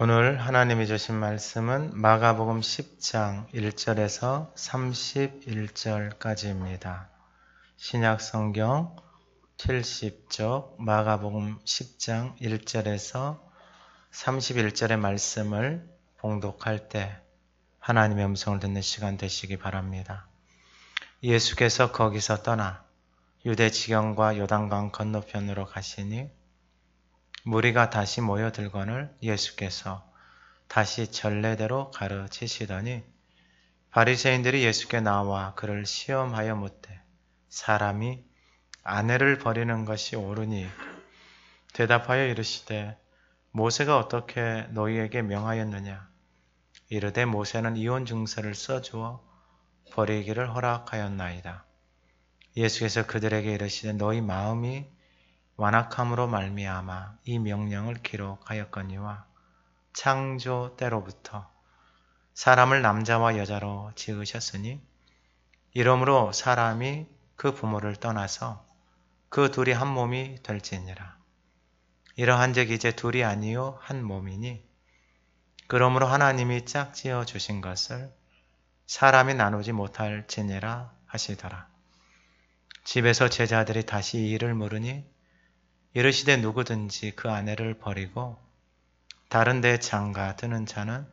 오늘 하나님이 주신 말씀은 마가복음 10장 1절에서 31절까지입니다. 신약성경 70쪽 마가복음 10장 1절에서 31절의 말씀을 봉독할 때 하나님의 음성을 듣는 시간 되시기 바랍니다. 예수께서 거기서 떠나 유대 지경과 요단강 건너편으로 가시니 무리가 다시 모여들거늘 예수께서 다시 전례대로 가르치시더니 바리새인들이 예수께 나와 그를 시험하여 묻되 사람이 아내를 버리는 것이 옳으니 대답하여 이르시되 모세가 어떻게 너희에게 명하였느냐 이르되 모세는 이혼 증서를 써주어 버리기를 허락하였나이다. 예수께서 그들에게 이르시되 너희 마음이 완악함으로 말미암아 이 명령을 기록하였거니와 창조 때로부터 사람을 남자와 여자로 지으셨으니 이러므로 사람이 그 부모를 떠나서 그 둘이 한 몸이 될지니라. 이러한즉 이제 둘이 아니요 한 몸이니 그러므로 하나님이 짝지어 주신 것을 사람이 나누지 못할지니라 하시더라. 집에서 제자들이 다시 이 일을 물으니 이르시되 누구든지 그 아내를 버리고 다른 데 장가 드는 자는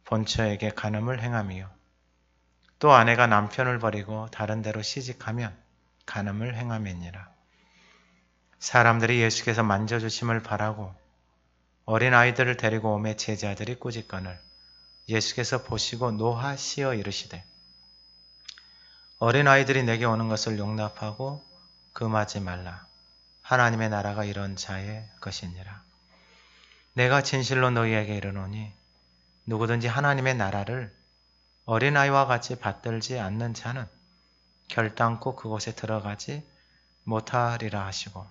본처에게 간음을 행함이요 또 아내가 남편을 버리고 다른 데로 시집가면 간음을 행함이니라. 사람들이 예수께서 만져주심을 바라고 어린 아이들을 데리고 오매 제자들이 꾸짖거늘 예수께서 보시고 노하시어 이르시되 어린 아이들이 내게 오는 것을 용납하고 금하지 말라. 하나님의 나라가 이런 자의 것이니라. 내가 진실로 너희에게 이르노니 누구든지 하나님의 나라를 어린아이와 같이 받들지 않는 자는 결단코 그곳에 들어가지 못하리라 하시고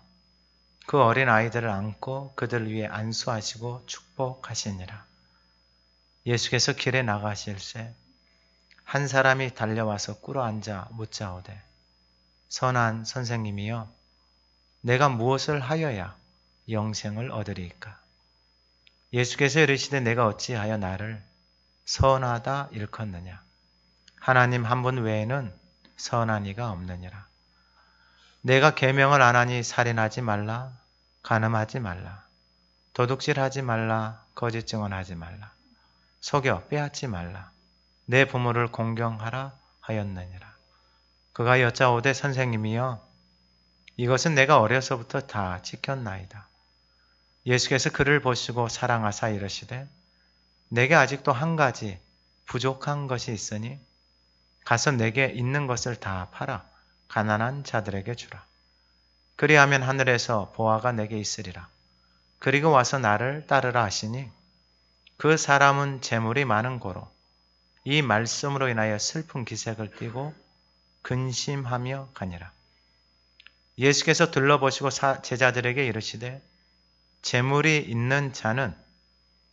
그 어린아이들을 안고 그들 위에 안수하시고 축복하시니라. 예수께서 길에 나가실새 한 사람이 달려와서 꿇어앉아 묻자오되 선한 선생님이여 내가 무엇을 하여야 영생을 얻으리이까? 예수께서 이르시되 내가 어찌하여 나를 선하다 일컫느냐? 하나님 한 분 외에는 선한 이가 없느니라. 내가 계명을 안 하니 살인하지 말라, 간음하지 말라, 도둑질하지 말라, 거짓 증언하지 말라, 속여 빼앗지 말라, 내 부모를 공경하라 하였느니라. 그가 여짜오되 선생님이여 이것은 내가 어려서부터 다 지켰나이다. 예수께서 그를 보시고 사랑하사 이르시되 내게 아직도 한 가지 부족한 것이 있으니 가서 내게 있는 것을 다 팔아 가난한 자들에게 주라. 그리하면 하늘에서 보화가 내게 있으리라. 그리고 와서 나를 따르라 하시니 그 사람은 재물이 많은 고로 이 말씀으로 인하여 슬픈 기색을 띠고 근심하며 가니라. 예수께서 둘러보시고 제자들에게 이르시되 재물이 있는 자는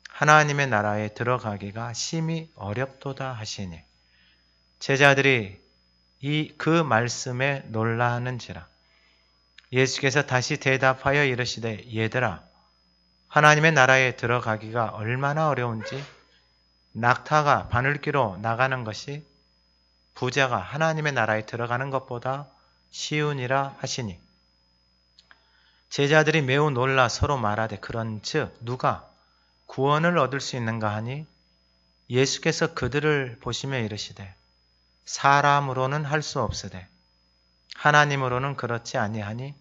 하나님의 나라에 들어가기가 심히 어렵도다 하시니 제자들이 그 말씀에 놀라는지라. 예수께서 다시 대답하여 이르시되 얘들아 하나님의 나라에 들어가기가 얼마나 어려운지 낙타가 바늘기로 나가는 것이 부자가 하나님의 나라에 들어가는 것보다 쉬우니라 하시니 제자들이 매우 놀라 서로 말하되 그런즉 누가 구원을 얻을 수 있는가 하니 예수께서 그들을 보시며 이르시되 사람으로는 할 수 없으되 하나님으로는 그렇지 아니하니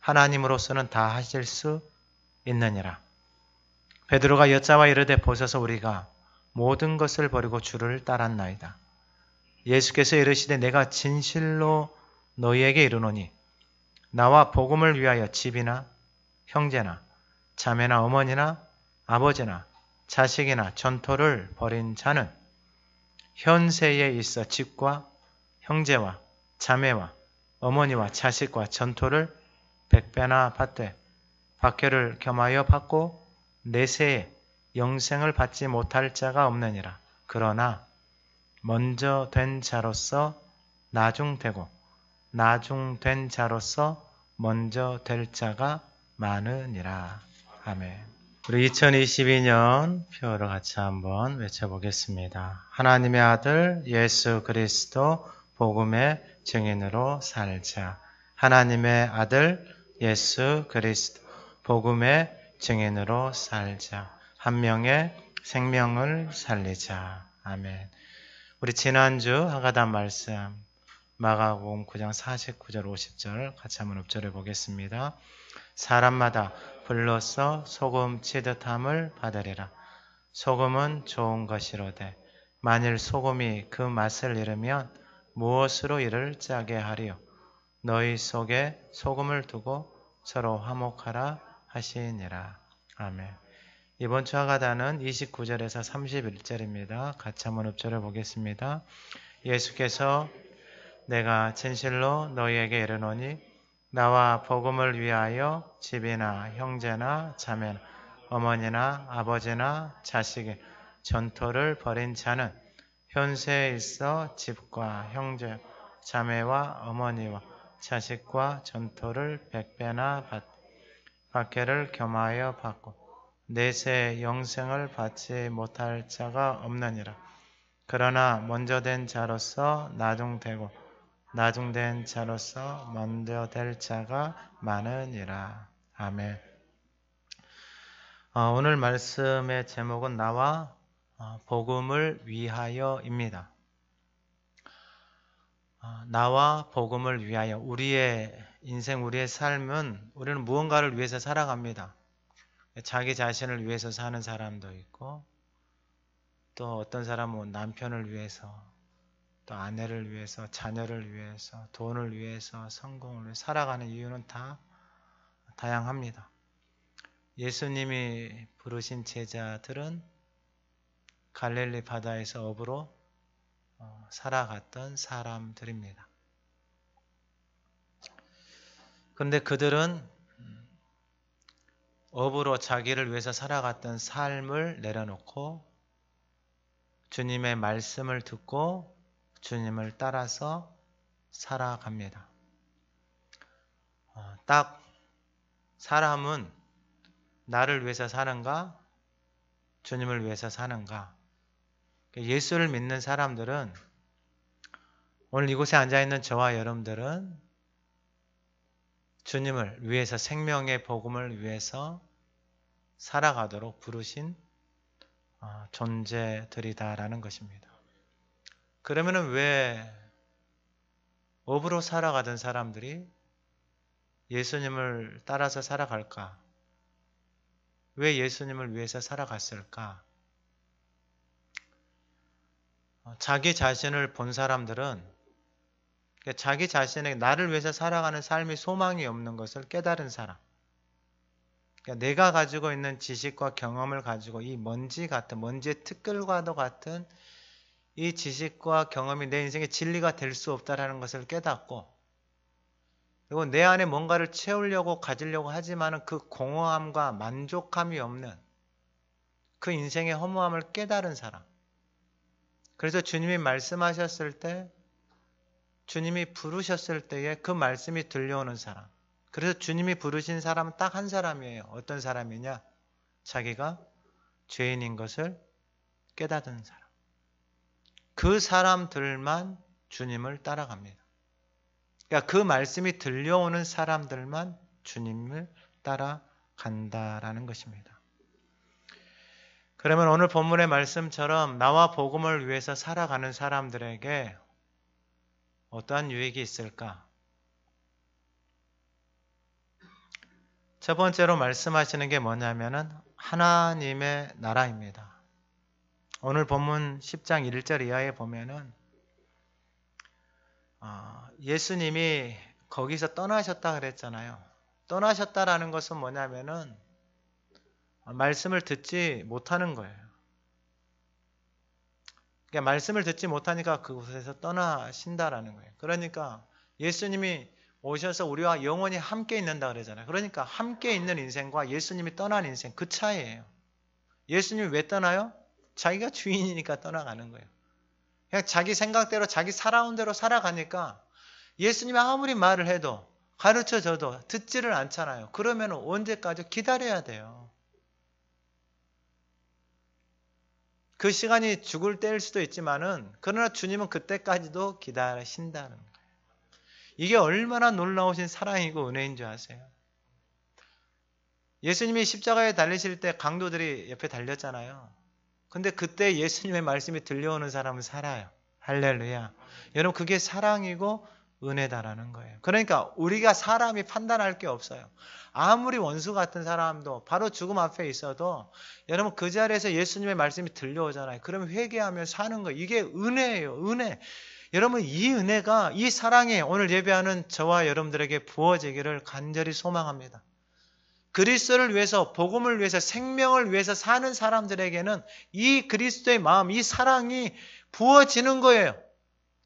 하나님으로서는 다 하실 수 있느니라. 베드로가 여짜와 이르되 보소서 우리가 모든 것을 버리고 주를 따랐나이다. 예수께서 이르시되 내가 진실로 너희에게 이르노니 나와 복음을 위하여 집이나 형제나 자매나 어머니나 아버지나 자식이나 전토를 벌인 자는 현세에 있어 집과 형제와 자매와 어머니와 자식과 전토를 100배나 받되 박해를 겸하여 받고 내세에 영생을 받지 못할 자가 없느니라. 그러나 먼저 된 자로서 나중되고 나중된 자로서 먼저 될 자가 많으니라. 아멘. 우리 2022년 표를 같이 한번 외쳐보겠습니다. 하나님의 아들 예수 그리스도 복음의 증인으로 살자. 하나님의 아들 예수 그리스도 복음의 증인으로 살자. 한 명의 생명을 살리자. 아멘. 우리 지난주 하가단 말씀 마가복음 9장 49절 50절 같이 한번 읊조려 보겠습니다. 사람마다 불로써 소금 치듯 함을 받으리라. 소금은 좋은 것이로되 만일 소금이 그 맛을 잃으면 무엇으로 이를 짜게 하리요. 너희 속에 소금을 두고 서로 화목하라 하시니라. 아멘. 이번 주 하가단은 29절에서 31절입니다. 같이 한번 읊조려 보겠습니다. 예수께서 내가 진실로 너희에게 이르노니 나와 복음을 위하여 집이나 형제나 자매나 어머니나 아버지나 자식의 전토를 벌인 자는 현세에 있어 집과 형제, 자매와 어머니와 자식과 전토를 100배나 받기를 겸하여 받고 내세 영생을 받지 못할 자가 없느니라. 그러나 먼저 된 자로서 나중되고 나중된 자로서 먼저 될 자가 많으니라. 아멘. 오늘 말씀의 제목은 나와 복음을 위하여입니다. 나와 복음을 위하여. 우리의 인생, 우리의 삶은 우리는 무언가를 위해서 살아갑니다. 자기 자신을 위해서 사는 사람도 있고 또 어떤 사람은 남편을 위해서 또 아내를 위해서, 자녀를 위해서, 돈을 위해서, 성공을 위해서 살아가는 이유는 다 다양합니다. 예수님이 부르신 제자들은 갈릴리 바다에서 업으로 살아갔던 사람들입니다. 그런데 그들은 업으로 자기를 위해서 살아갔던 삶을 내려놓고 주님의 말씀을 듣고 주님을 따라서 살아갑니다. 딱 사람은 나를 위해서 사는가? 주님을 위해서 사는가? 예수를 믿는 사람들은 오늘 이곳에 앉아있는 저와 여러분들은 주님을 위해서 생명의 복음을 위해서 살아가도록 부르신 존재들이다라는 것입니다. 그러면은 왜 업으로 살아가던 사람들이 예수님을 따라서 살아갈까? 왜 예수님을 위해서 살아갔을까? 자기 자신을 본 사람들은 자기 자신에게 나를 위해서 살아가는 삶이 소망이 없는 것을 깨달은 사람. 내가 가지고 있는 지식과 경험을 가지고 이 먼지 같은, 먼지의 티끌과도 같은 이 지식과 경험이 내 인생의 진리가 될 수 없다는 것을 깨닫고 그리고 내 안에 뭔가를 채우려고 가지려고 하지만 그 공허함과 만족함이 없는 그 인생의 허무함을 깨달은 사람. 그래서 주님이 말씀하셨을 때 주님이 부르셨을 때에 그 말씀이 들려오는 사람. 그래서 주님이 부르신 사람은 딱 한 사람이에요. 어떤 사람이냐? 자기가 죄인인 것을 깨닫은 사람. 그 사람들만 주님을 따라갑니다. 그러니까 그 말씀이 들려오는 사람들만 주님을 따라간다라는 것입니다. 그러면 오늘 본문의 말씀처럼 나와 복음을 위해서 살아가는 사람들에게 어떠한 유익이 있을까? 첫 번째로 말씀하시는 게 뭐냐면은 하나님의 나라입니다. 오늘 본문 10장 1절 이하에 보면은 예수님이 거기서 떠나셨다 그랬잖아요. 떠나셨다라는 것은 뭐냐면은 말씀을 듣지 못하는 거예요. 그러니까 말씀을 듣지 못하니까 그곳에서 떠나신다라는 거예요. 그러니까 예수님이 오셔서 우리와 영원히 함께 있는다 그러잖아요. 그러니까 함께 있는 인생과 예수님이 떠난 인생 그 차이예요. 예수님이 왜 떠나요? 자기가 주인이니까 떠나가는 거예요. 그냥 자기 생각대로 자기 살아온 대로 살아가니까 예수님이 아무리 말을 해도 가르쳐줘도 듣지를 않잖아요. 그러면 언제까지 기다려야 돼요. 그 시간이 죽을 때일 수도 있지만은 그러나 주님은 그때까지도 기다리신다는 거예요. 이게 얼마나 놀라우신 사랑이고 은혜인 줄 아세요? 예수님이 십자가에 달리실 때 강도들이 옆에 달렸잖아요. 근데 그때 예수님의 말씀이 들려오는 사람은 살아요. 할렐루야. 여러분 그게 사랑이고 은혜다라는 거예요. 그러니까 우리가 사람이 판단할 게 없어요. 아무리 원수 같은 사람도 바로 죽음 앞에 있어도 여러분 그 자리에서 예수님의 말씀이 들려오잖아요. 그러면 회개하며 사는 거예요. 이게 은혜예요. 은혜. 여러분 이 은혜가 이 사랑이 오늘 예배하는 저와 여러분들에게 부어지기를 간절히 소망합니다. 그리스도를 위해서 복음을 위해서 생명을 위해서 사는 사람들에게는 이 그리스도의 마음, 이 사랑이 부어지는 거예요.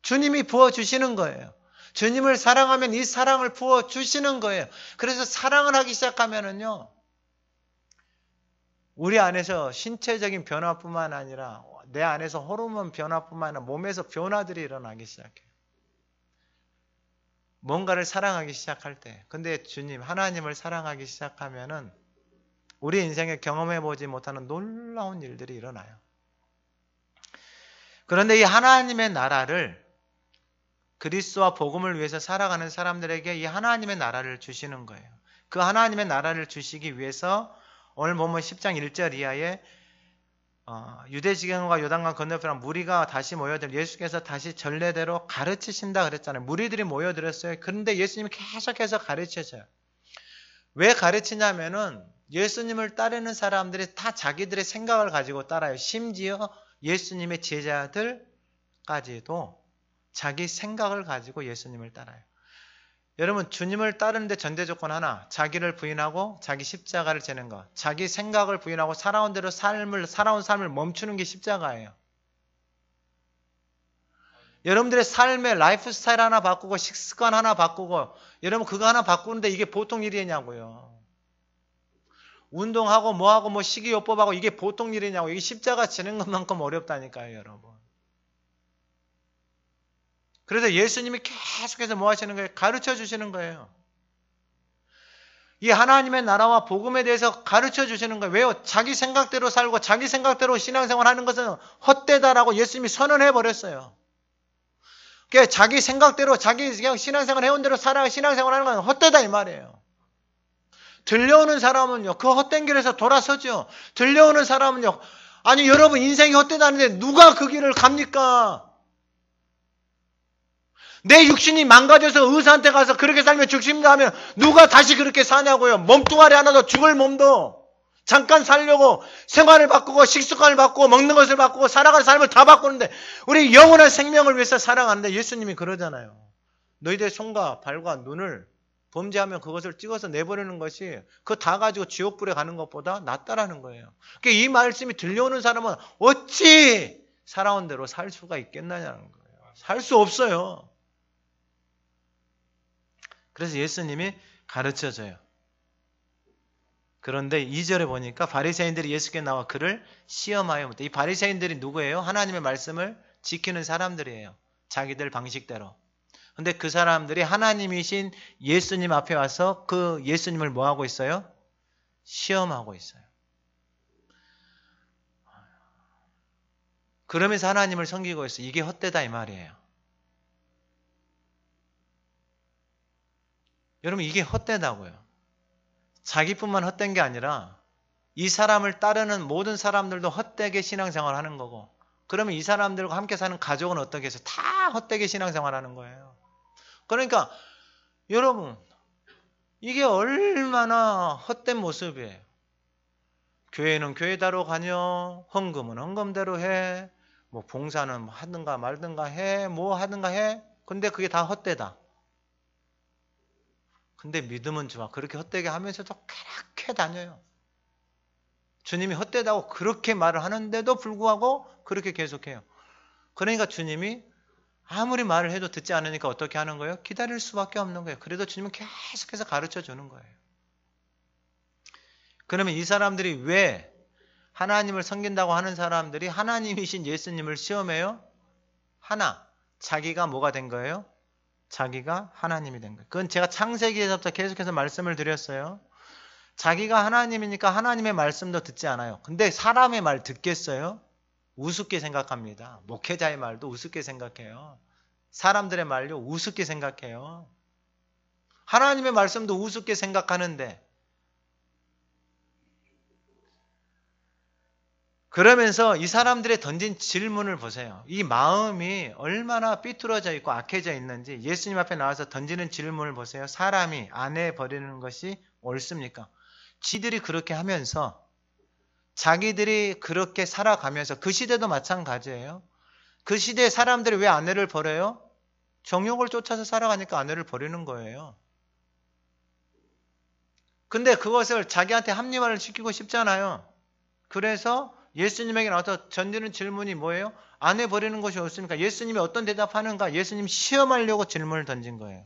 주님이 부어주시는 거예요. 주님을 사랑하면 이 사랑을 부어주시는 거예요. 그래서 사랑을 하기 시작하면은요, 우리 안에서 신체적인 변화뿐만 아니라 내 안에서 호르몬 변화뿐만 아니라 몸에서 변화들이 일어나기 시작해요. 뭔가를 사랑하기 시작할 때. 근데 주님, 하나님을 사랑하기 시작하면은 우리 인생에 경험해보지 못하는 놀라운 일들이 일어나요. 그런데 이 하나님의 나라를 그리스도와 복음을 위해서 살아가는 사람들에게 이 하나님의 나라를 주시는 거예요. 그 하나님의 나라를 주시기 위해서 오늘 보면 10장 1절 이하에 유대지경과 요단강 건너편 무리가 다시 모여들 예수께서 다시 전례대로 가르치신다 그랬잖아요. 무리들이 모여들었어요. 그런데 예수님이 계속해서 가르쳐줘요. 왜 가르치냐면은 예수님을 따르는 사람들이 다 자기들의 생각을 가지고 따라요. 심지어 예수님의 제자들까지도 자기 생각을 가지고 예수님을 따라요. 여러분 주님을 따르는데 전제 조건 하나, 자기를 부인하고 자기 십자가를 지는 것. 자기 생각을 부인하고 살아온 대로 살아온 삶을 멈추는 게 십자가예요. 여러분들의 삶의 라이프 스타일 하나 바꾸고 식습관 하나 바꾸고 여러분 그거 하나 바꾸는데 이게 보통 일이냐고요. 운동하고 뭐하고 뭐 식이요법하고 이게 보통 일이냐고. 이게 십자가 지는 것만큼 어렵다니까요, 여러분. 그래서 예수님이 계속해서 뭐 하시는 거예요? 가르쳐 주시는 거예요. 이 하나님의 나라와 복음에 대해서 가르쳐 주시는 거예요. 왜요? 자기 생각대로 살고 자기 생각대로 신앙생활 하는 것은 헛되다라고 예수님이 선언해 버렸어요. 그러니까 자기 생각대로 자기 그냥 신앙생활 해온 대로 살아 신앙생활 하는 건 헛되다 이 말이에요. 들려오는 사람은요, 그 헛된 길에서 돌아서죠. 들려오는 사람은요, 아니 여러분 인생이 헛되다는데 누가 그 길을 갑니까? 내 육신이 망가져서 의사한테 가서 그렇게 살면 죽습니다 하면 누가 다시 그렇게 사냐고요. 몸뚱아리 하나도 죽을 몸도 잠깐 살려고 생활을 바꾸고 식습관을 바꾸고 먹는 것을 바꾸고 살아가는 삶을 다 바꾸는데 우리 영원한 생명을 위해서 살아가는데 예수님이 그러잖아요. 너희들의 손과 발과 눈을 범죄하면 그것을 찍어서 내버리는 것이 그거 다 가지고 지옥불에 가는 것보다 낫다라는 거예요. 그러니까 이 말씀이 들려오는 사람은 어찌 살아온 대로 살 수가 있겠느냐는 거예요. 살 수 없어요. 그래서 예수님이 가르쳐줘요. 그런데 2절에 보니까 바리새인들이 예수께 나와 그를 시험하여 묻다. 이 바리새인들이 누구예요? 하나님의 말씀을 지키는 사람들이에요. 자기들 방식대로. 근데 그 사람들이 하나님이신 예수님 앞에 와서 그 예수님을 뭐 하고 있어요? 시험하고 있어요. 그러면서 하나님을 섬기고 있어요. 이게 헛되다 이 말이에요. 여러분 이게 헛되다고요. 자기뿐만 헛된 게 아니라 이 사람을 따르는 모든 사람들도 헛되게 신앙생활 하는 거고 그러면 이 사람들과 함께 사는 가족은 어떻게 해서 다 헛되게 신앙생활 하는 거예요. 그러니까 여러분 이게 얼마나 헛된 모습이에요. 교회는 교회대로 가냐, 헌금은 헌금대로 해, 뭐 봉사는 하든가 말든가 해, 뭐 하든가 해. 근데 그게 다 헛되다. 근데 믿음은 좋아. 그렇게 헛되게 하면서도 그렇게 다녀요. 주님이 헛되다고 그렇게 말을 하는데도 불구하고 그렇게 계속해요. 그러니까 주님이 아무리 말을 해도 듣지 않으니까 어떻게 하는 거예요? 기다릴 수밖에 없는 거예요. 그래도 주님은 계속해서 가르쳐 주는 거예요. 그러면 이 사람들이 왜 하나님을 섬긴다고 하는 사람들이 하나님이신 예수님을 시험해요? 하나, 자기가 뭐가 된 거예요? 자기가 하나님이 된 거예요. 그건 제가 창세기에서부터 계속해서 말씀을 드렸어요. 자기가 하나님이니까 하나님의 말씀도 듣지 않아요. 근데 사람의 말 듣겠어요? 우습게 생각합니다. 목회자의 말도 우습게 생각해요. 사람들의 말도 우습게 생각해요. 하나님의 말씀도 우습게 생각하는데, 그러면서 이 사람들의 던진 질문을 보세요. 이 마음이 얼마나 삐뚤어져 있고 악해져 있는지 예수님 앞에 나와서 던지는 질문을 보세요. 사람이 아내 버리는 것이 옳습니까? 지들이 그렇게 하면서, 자기들이 그렇게 살아가면서, 그 시대도 마찬가지예요. 그 시대에 사람들이 왜 아내를 버려요? 정욕을 쫓아서 살아가니까 아내를 버리는 거예요. 근데 그것을 자기한테 합리화를 시키고 싶잖아요. 그래서 예수님에게 나와서 던지는 질문이 뭐예요? 아내 버리는 것이 옳습니까? 예수님이 어떤 대답하는가? 예수님 시험하려고 질문을 던진 거예요.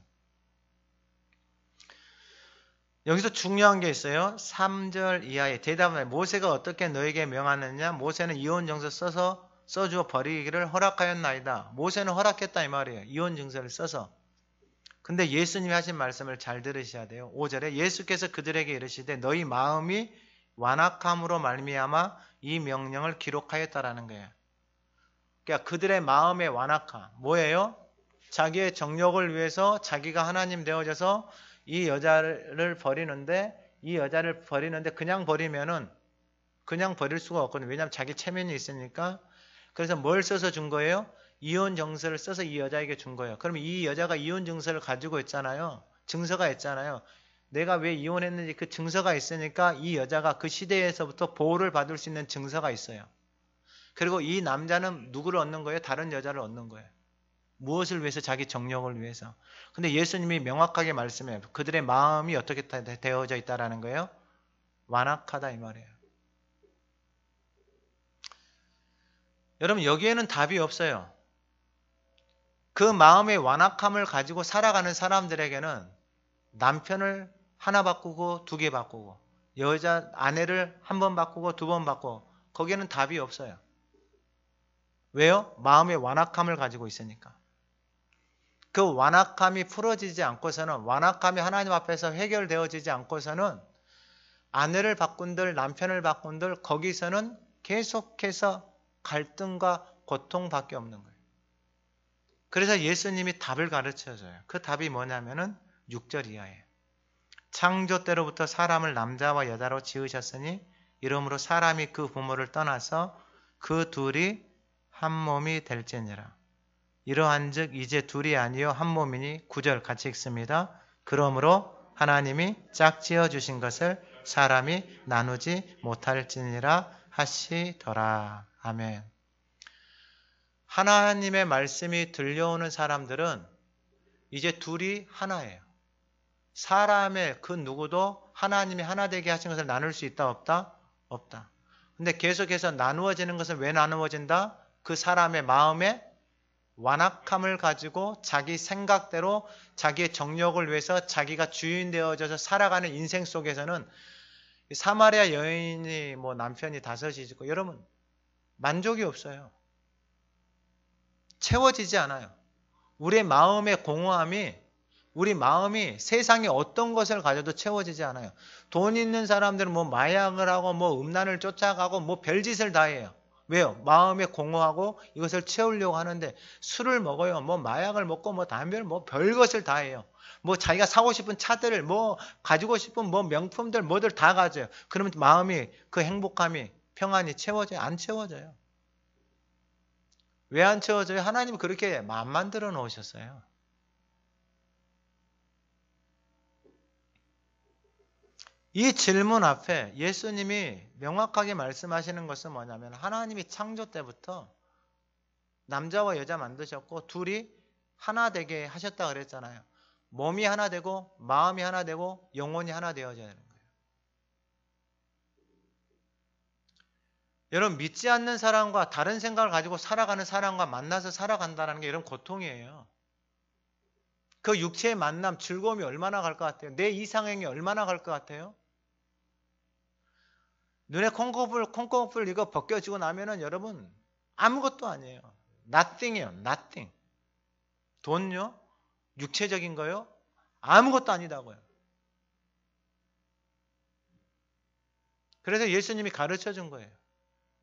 여기서 중요한 게 있어요. 3절 이하의 대답은 모세가 어떻게 너에게 명하느냐? 모세는 이혼 정서 써주어 버리기를 허락하였나이다. 모세는 허락했다 이 말이에요. 이혼 증서를 써서. 근데 예수님이 하신 말씀을 잘 들으셔야 돼요. 5절에 예수께서 그들에게 이르시되 너희 마음이 완악함으로 말미암아 이 명령을 기록하였다라는 거예요. 그러니까 그들의 마음의 완악함 뭐예요? 자기의 정욕을 위해서 자기가 하나님 되어져서 이 여자를 버리는데, 이 여자를 버리는데 그냥 버리면은 그냥 버릴 수가 없거든요. 왜냐하면 자기 체면이 있으니까. 그래서 뭘 써서 준 거예요? 이혼 정서를 써서 이 여자에게 준 거예요. 그러면 이 여자가 이혼 증서를 가지고 있잖아요. 증서가 있잖아요. 내가 왜 이혼했는지 그 증서가 있으니까 이 여자가 그 시대에서부터 보호를 받을 수 있는 증서가 있어요. 그리고 이 남자는 누구를 얻는 거예요? 다른 여자를 얻는 거예요. 무엇을 위해서? 자기 정욕을 위해서. 근데 예수님이 명확하게 말씀해요. 그들의 마음이 어떻게 되어져 있다라는 거예요? 완악하다 이 말이에요. 여러분 여기에는 답이 없어요. 그 마음의 완악함을 가지고 살아가는 사람들에게는 남편을 하나 바꾸고 두 개 바꾸고 여자 아내를 한 번 바꾸고 두 번 바꾸고 거기에는 답이 없어요. 왜요? 마음의 완악함을 가지고 있으니까. 그 완악함이 풀어지지 않고서는, 완악함이 하나님 앞에서 해결되어지지 않고서는 아내를 바꾼들 남편을 바꾼들 거기서는 계속해서 갈등과 고통밖에 없는 거예요. 그래서 예수님이 답을 가르쳐줘요. 그 답이 뭐냐면은 6절 이하예요. 창조 때로부터 사람을 남자와 여자로 지으셨으니 이러므로 사람이 그 부모를 떠나서 그 둘이 한 몸이 될지니라. 이러한즉 이제 둘이 아니요 한 몸이니 9절 같이 읽습니다. 그러므로 하나님이 짝지어 주신 것을 사람이 나누지 못할지니라 하시더라. 아멘. 하나님의 말씀이 들려오는 사람들은 이제 둘이 하나예요. 사람의 그 누구도 하나님이 하나 되게 하신 것을 나눌 수 있다 없다? 없다. 근데 계속해서 나누어지는 것은 왜 나누어진다? 그 사람의 마음에 완악함을 가지고 자기 생각대로 자기의 정욕을 위해서 자기가 주인 되어져서 살아가는 인생 속에서는 사마리아 여인이 뭐 남편이 5이고 여러분 만족이 없어요. 채워지지 않아요. 우리의 마음의 공허함이, 우리 마음이 세상에 어떤 것을 가져도 채워지지 않아요. 돈 있는 사람들은 뭐 마약을 하고 뭐 음란을 쫓아가고 뭐 별짓을 다 해요. 왜요? 마음에 공허하고 이것을 채우려고 하는데 술을 먹어요. 뭐 마약을 먹고 뭐 담배를 뭐 별것을 다 해요. 뭐 자기가 사고 싶은 차들을 뭐 가지고 싶은 뭐 명품들 뭐들 다 가져요. 그러면 마음이 그 행복함이 평안이 채워져요? 안 채워져요. 왜 안 채워져요? 하나님은 그렇게 마음 만들어 놓으셨어요. 이 질문 앞에 예수님이 명확하게 말씀하시는 것은 뭐냐면 하나님이 창조 때부터 남자와 여자 만드셨고 둘이 하나 되게 하셨다 그랬잖아요. 몸이 하나 되고 마음이 하나 되고 영혼이 하나 되어져야 되는 거예요. 여러분 믿지 않는 사람과 다른 생각을 가지고 살아가는 사람과 만나서 살아간다는 게 이런 고통이에요. 그 육체의 만남 즐거움이 얼마나 갈 것 같아요? 내 이상형이 얼마나 갈 것 같아요? 눈에 콩고풀 이거 벗겨지고 나면은 여러분 아무것도 아니에요. nothing이에요. nothing. 돈요? 육체적인 거요? 아무것도 아니다고요. 그래서 예수님이 가르쳐 준 거예요.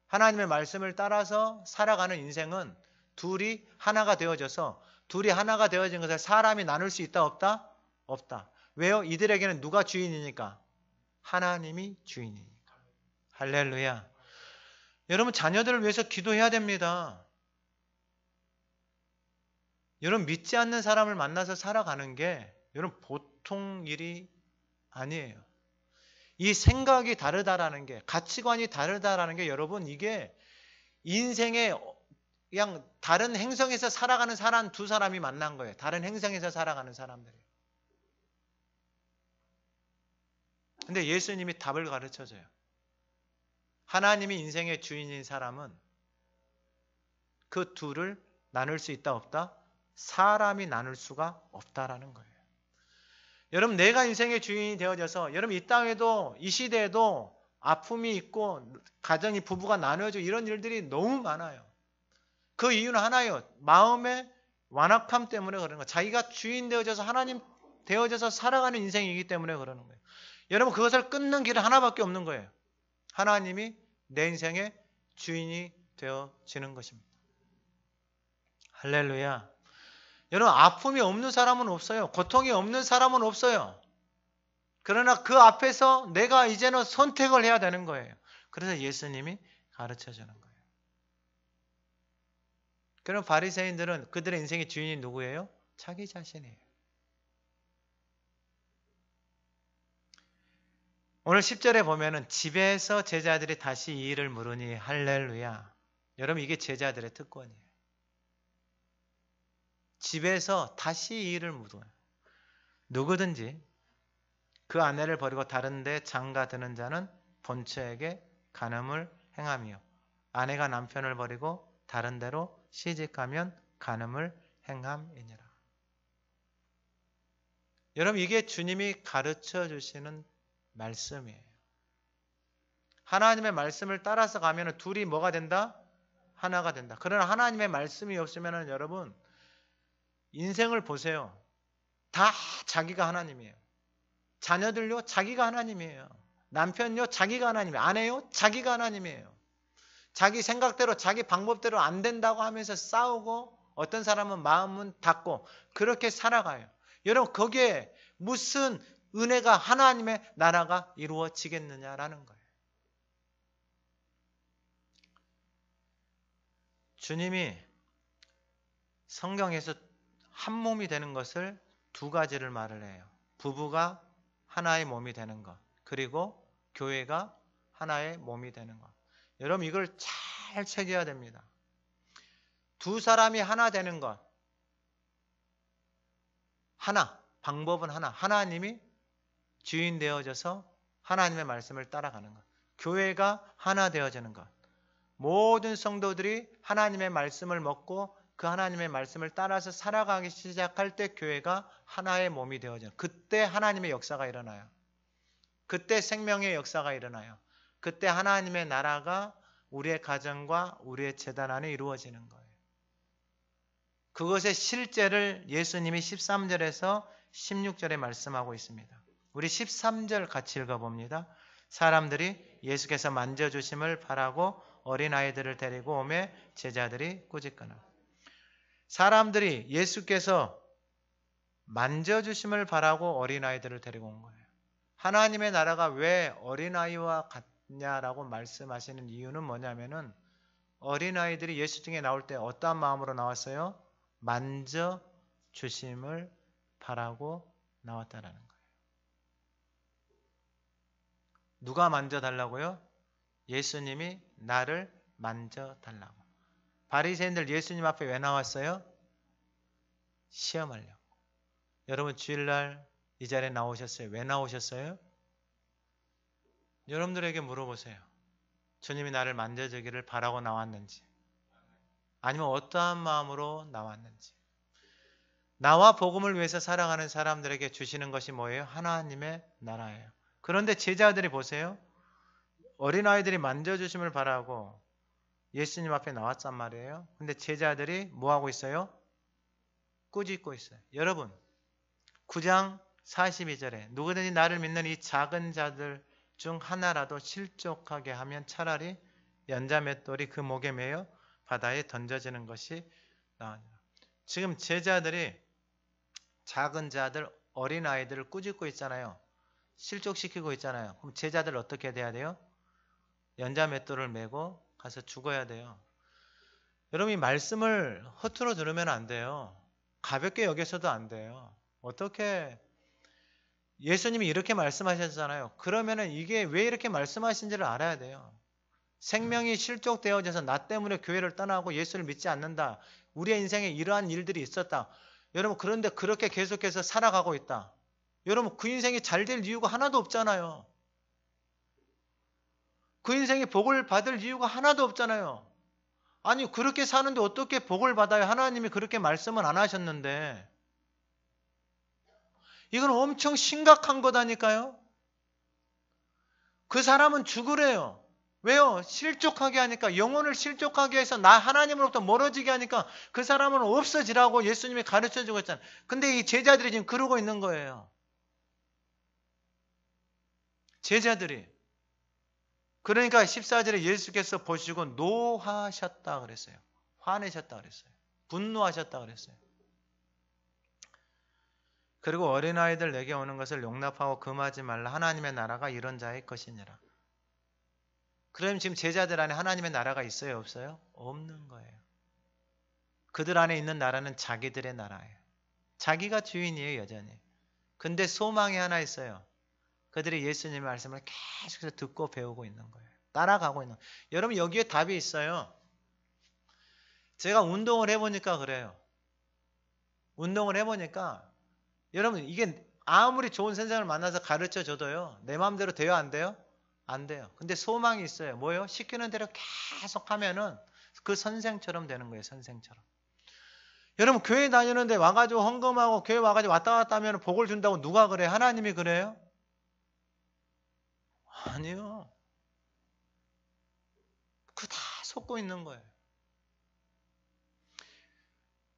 하나님의 말씀을 따라서 살아가는 인생은 둘이 하나가 되어져서 둘이 하나가 되어진 것을 사람이 나눌 수 있다 없다? 없다. 왜요? 이들에게는 누가 주인이니까? 하나님이 주인이니까. 할렐루야. 여러분 자녀들을 위해서 기도해야 됩니다. 여러분 믿지 않는 사람을 만나서 살아가는 게 여러분 보통 일이 아니에요. 이 생각이 다르다라는 게, 가치관이 다르다라는 게 여러분 이게 인생의 그냥 다른 행성에서 살아가는 사람 두 사람이 만난 거예요. 다른 행성에서 살아가는 사람들이. 근데 예수님이 답을 가르쳐줘요. 하나님이 인생의 주인인 사람은 그 둘을 나눌 수 있다 없다? 사람이 나눌 수가 없다라는 거예요. 여러분 내가 인생의 주인이 되어져서 여러분 이 땅에도 이 시대에도 아픔이 있고 가정이 부부가 나눠지고 이런 일들이 너무 많아요. 그 이유는 하나예요. 마음의 완악함 때문에 그러는 거예요. 자기가 주인 되어져서 하나님 되어져서 살아가는 인생이기 때문에 그러는 거예요. 여러분 그것을 끊는 길은 하나밖에 없는 거예요. 하나님이 내 인생의 주인이 되어지는 것입니다. 할렐루야. 여러분 아픔이 없는 사람은 없어요. 고통이 없는 사람은 없어요. 그러나 그 앞에서 내가 이제는 선택을 해야 되는 거예요. 그래서 예수님이 가르쳐주는 거예요. 그럼 바리새인들은 그들의 인생의 주인이 누구예요? 자기 자신이에요. 오늘 10절에 보면은 집에서 제자들이 다시 이 일을 물으니 할렐루야. 여러분 이게 제자들의 특권이에요. 집에서 다시 이 일을 물어요. 누구든지 그 아내를 버리고 다른 데 장가드는 자는 본처에게 간음을 행하며 아내가 남편을 버리고 다른 데로 시집가면 간음을 행함이니라. 여러분 이게 주님이 가르쳐 주시는 말씀이에요. 하나님의 말씀을 따라서 가면 둘이 뭐가 된다? 하나가 된다. 그러나 하나님의 말씀이 없으면 여러분 인생을 보세요. 다 자기가 하나님이에요. 자녀들요 자기가 하나님이에요. 남편요 자기가 하나님이에요. 아내요 자기가 하나님이에요. 자기 생각대로 자기 방법대로 안 된다고 하면서 싸우고 어떤 사람은 마음은 닫고 그렇게 살아가요. 여러분 거기에 무슨 은혜가 하나님의 나라가 이루어지겠느냐라는 거예요. 주님이 성경에서 한 몸이 되는 것을 두 가지를 말을 해요. 부부가 하나의 몸이 되는 것, 그리고 교회가 하나의 몸이 되는 것. 여러분 이걸 잘 새겨야 됩니다. 두 사람이 하나 되는 것. 하나, 방법은 하나. 하나님이 주인 되어져서 하나님의 말씀을 따라가는 것. 교회가 하나 되어지는 것. 모든 성도들이 하나님의 말씀을 먹고 그 하나님의 말씀을 따라서 살아가기 시작할 때 교회가 하나의 몸이 되어져요. 그때 하나님의 역사가 일어나요. 그때 생명의 역사가 일어나요. 그때 하나님의 나라가 우리의 가정과 우리의 재단 안에 이루어지는 거예요. 그것의 실제를 예수님이 13절에서 16절에 말씀하고 있습니다. 우리 13절 같이 읽어봅니다. 사람들이 예수께서 만져주심을 바라고 어린아이들을 데리고 오매 제자들이 꾸짖거나. 사람들이 예수께서 만져주심을 바라고 어린아이들을 데리고 온 거예요. 하나님의 나라가 왜 어린아이와 같냐라고 말씀하시는 이유는 뭐냐면은 어린아이들이 예수 등에 나올 때 어떠한 마음으로 나왔어요? 만져주심을 바라고 나왔다라는 거예요. 누가 만져달라고요? 예수님이 나를 만져달라고. 바리새인들 예수님 앞에 왜 나왔어요? 시험하려고. 여러분 주일날 이 자리에 나오셨어요? 왜 나오셨어요? 여러분들에게 물어보세요. 주님이 나를 만져주기를 바라고 나왔는지 아니면 어떠한 마음으로 나왔는지. 나와 복음을 위해서 살아가는 사람들에게 주시는 것이 뭐예요? 하나님의 나라예요. 그런데 제자들이 보세요. 어린아이들이 만져주심을 바라고 예수님 앞에 나왔단 말이에요. 근데 제자들이 뭐하고 있어요? 꾸짖고 있어요. 여러분 9장 42절에 누구든지 나를 믿는 이 작은 자들 중 하나라도 실족하게 하면 차라리 연자 맷돌이 그 목에 매여 바다에 던져지는 것이 나으니라. 지금 제자들이 작은 자들, 어린 아이들을 꾸짖고 있잖아요. 실족시키고 있잖아요. 그럼 제자들 어떻게 돼야 돼요? 연자 맷돌을 메고 가서 죽어야 돼요. 여러분, 이 말씀을 허투루 들으면 안 돼요. 가볍게 여겨서도 안 돼요. 어떻게, 예수님이 이렇게 말씀하셨잖아요. 그러면은 이게 왜 이렇게 말씀하신지를 알아야 돼요. 생명이 실족되어져서 나 때문에 교회를 떠나고 예수를 믿지 않는다. 우리의 인생에 이러한 일들이 있었다. 여러분, 그런데 그렇게 계속해서 살아가고 있다. 여러분, 그 인생이 잘 될 이유가 하나도 없잖아요. 그 인생이 복을 받을 이유가 하나도 없잖아요. 아니, 그렇게 사는데 어떻게 복을 받아요? 하나님이 그렇게 말씀은 안 하셨는데. 이건 엄청 심각한 거다니까요. 그 사람은 죽으래요. 왜요? 실족하게 하니까, 영혼을 실족하게 해서 나 하나님으로부터 멀어지게 하니까 그 사람은 없어지라고 예수님이 가르쳐주고 있잖아요. 근데 이 제자들이 지금 그러고 있는 거예요. 제자들이. 그러니까 14절에 예수께서 보시고 노하셨다 그랬어요. 화내셨다 그랬어요. 분노하셨다 그랬어요. 그리고 어린아이들 내게 오는 것을 용납하고 금하지 말라. 하나님의 나라가 이런 자의 것이니라. 그럼 지금 제자들 안에 하나님의 나라가 있어요? 없어요? 없는 거예요. 그들 안에 있는 나라는 자기들의 나라예요. 자기가 주인이에요, 여전히. 근데 소망이 하나 있어요. 그들이 예수님의 말씀을 계속해서 듣고 배우고 있는 거예요. 따라가고 있는 거예요. 여러분, 여기에 답이 있어요. 제가 운동을 해보니까 그래요. 운동을 해보니까 여러분, 이게 아무리 좋은 선생을 만나서 가르쳐 줘도요, 내 마음대로 돼요, 안 돼요? 안 돼요. 근데 소망이 있어요. 뭐예요? 시키는 대로 계속 하면은 그 선생처럼 되는 거예요, 선생처럼. 여러분, 교회 다니는데 와가지고 헌금하고 교회 와가지고 왔다 갔다 하면 복을 준다고 누가 그래? 하나님이 그래요? 아니요. 그거 다 속고 있는 거예요.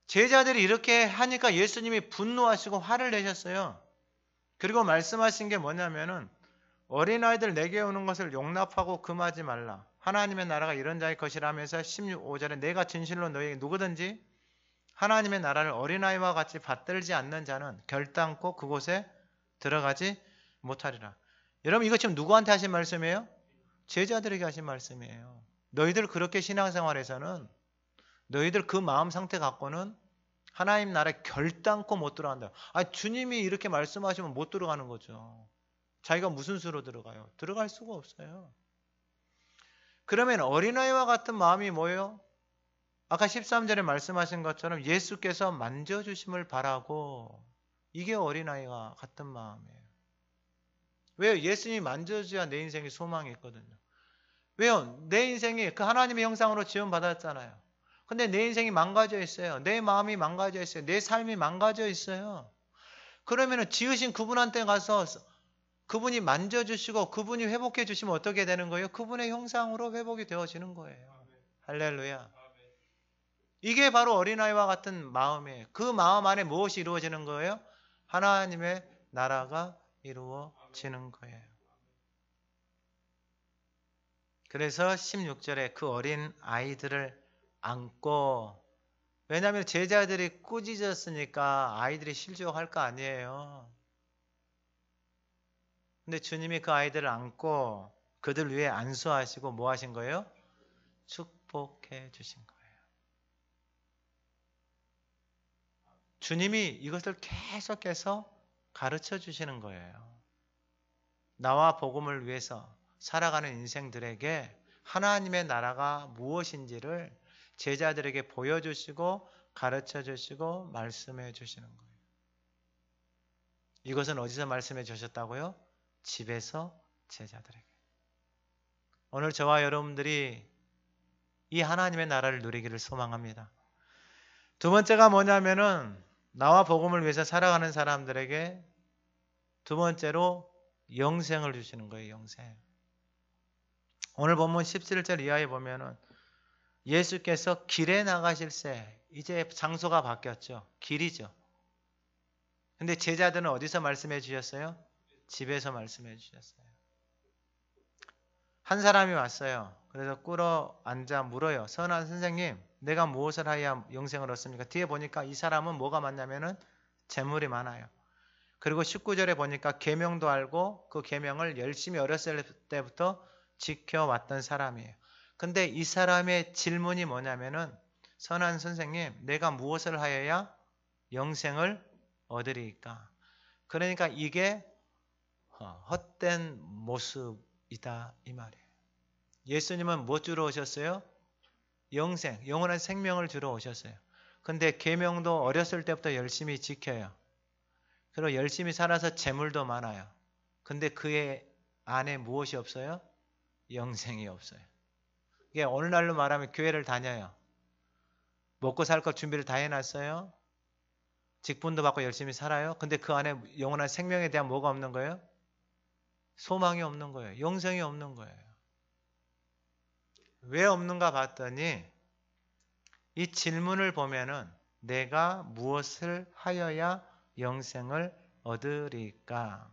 제자들이 이렇게 하니까 예수님이 분노하시고 화를 내셨어요. 그리고 말씀하신 게 뭐냐면은 어린아이들 내게 오는 것을 용납하고 금하지 말라. 하나님의 나라가 이런 자의 것이라면서 15절에 내가 진실로 너희에게 누구든지 하나님의 나라를 어린아이와 같이 받들지 않는 자는 결단코 그곳에 들어가지 못하리라. 여러분, 이거 지금 누구한테 하신 말씀이에요? 제자들에게 하신 말씀이에요. 너희들 그렇게 신앙생활에서는 너희들 그 마음 상태 갖고는 하나님 나라에 결단코 못 들어간다. 주님이 이렇게 말씀하시면 못 들어가는 거죠. 자기가 무슨 수로 들어가요? 들어갈 수가 없어요. 그러면 어린아이와 같은 마음이 뭐예요? 아까 13절에 말씀하신 것처럼 예수께서 만져주심을 바라고, 이게 어린아이와 같은 마음이에요. 왜요? 예수님이 만져줘야 내 인생에 소망이 있거든요. 왜요? 내 인생이 그 하나님의 형상으로 지원받았잖아요. 근데 내 인생이 망가져 있어요. 내 마음이 망가져 있어요. 내 삶이 망가져 있어요. 그러면은 지으신 그분한테 가서 그분이 만져주시고 그분이 회복해 주시면 어떻게 되는 거예요? 그분의 형상으로 회복이 되어지는 거예요. 할렐루야. 이게 바로 어린아이와 같은 마음이에요. 그 마음 안에 무엇이 이루어지는 거예요? 하나님의 나라가 이루어지는 거예요. 그래서 16절에 그 어린 아이들을 안고, 왜냐하면 제자들이 꾸짖었으니까 아이들이 실족할 거 아니에요. 근데 주님이 그 아이들을 안고 그들 위해 안수하시고 뭐 하신 거예요? 축복해 주신 거예요. 주님이 이것을 계속해서 가르쳐 주시는 거예요. 나와 복음을 위해서 살아가는 인생들에게 하나님의 나라가 무엇인지를 제자들에게 보여주시고 가르쳐 주시고 말씀해 주시는 거예요. 이것은 어디서 말씀해 주셨다고요? 집에서 제자들에게. 오늘 저와 여러분들이 이 하나님의 나라를 누리기를 소망합니다. 두 번째가 뭐냐면은 나와 복음을 위해서 살아가는 사람들에게 두 번째로 영생을 주시는 거예요. 영생. 오늘 본문 17절 이하에 보면은 예수께서 길에 나가실새, 이제 장소가 바뀌었죠. 길이죠. 근데 제자들은 어디서 말씀해 주셨어요? 집에서 말씀해 주셨어요. 한 사람이 왔어요. 그래서 꿇어 앉아 물어요. 선한 선생님, 내가 무엇을 하여야 영생을 얻습니까? 뒤에 보니까 이 사람은 뭐가 많냐면은 재물이 많아요. 그리고 19절에 보니까 계명도 알고 그 계명을 열심히 어렸을 때부터 지켜왔던 사람이에요. 근데 이 사람의 질문이 뭐냐면은 선한 선생님, 내가 무엇을 하여야 영생을 얻으리까? 그러니까 이게 헛된 모습이다 이 말이에요. 예수님은 뭐 주러 오셨어요? 영생, 영원한 생명을 주러 오셨어요. 근데 계명도 어렸을 때부터 열심히 지켜요. 그리고 열심히 살아서 재물도 많아요. 근데 그의 안에 무엇이 없어요? 영생이 없어요. 이게 오늘날로 말하면 교회를 다녀요. 먹고 살 것 준비를 다 해놨어요. 직분도 받고 열심히 살아요. 근데 그 안에 영원한 생명에 대한 뭐가 없는 거예요? 소망이 없는 거예요. 영생이 없는 거예요. 왜 없는가 봤더니 이 질문을 보면은 내가 무엇을 하여야 영생을 얻으리까?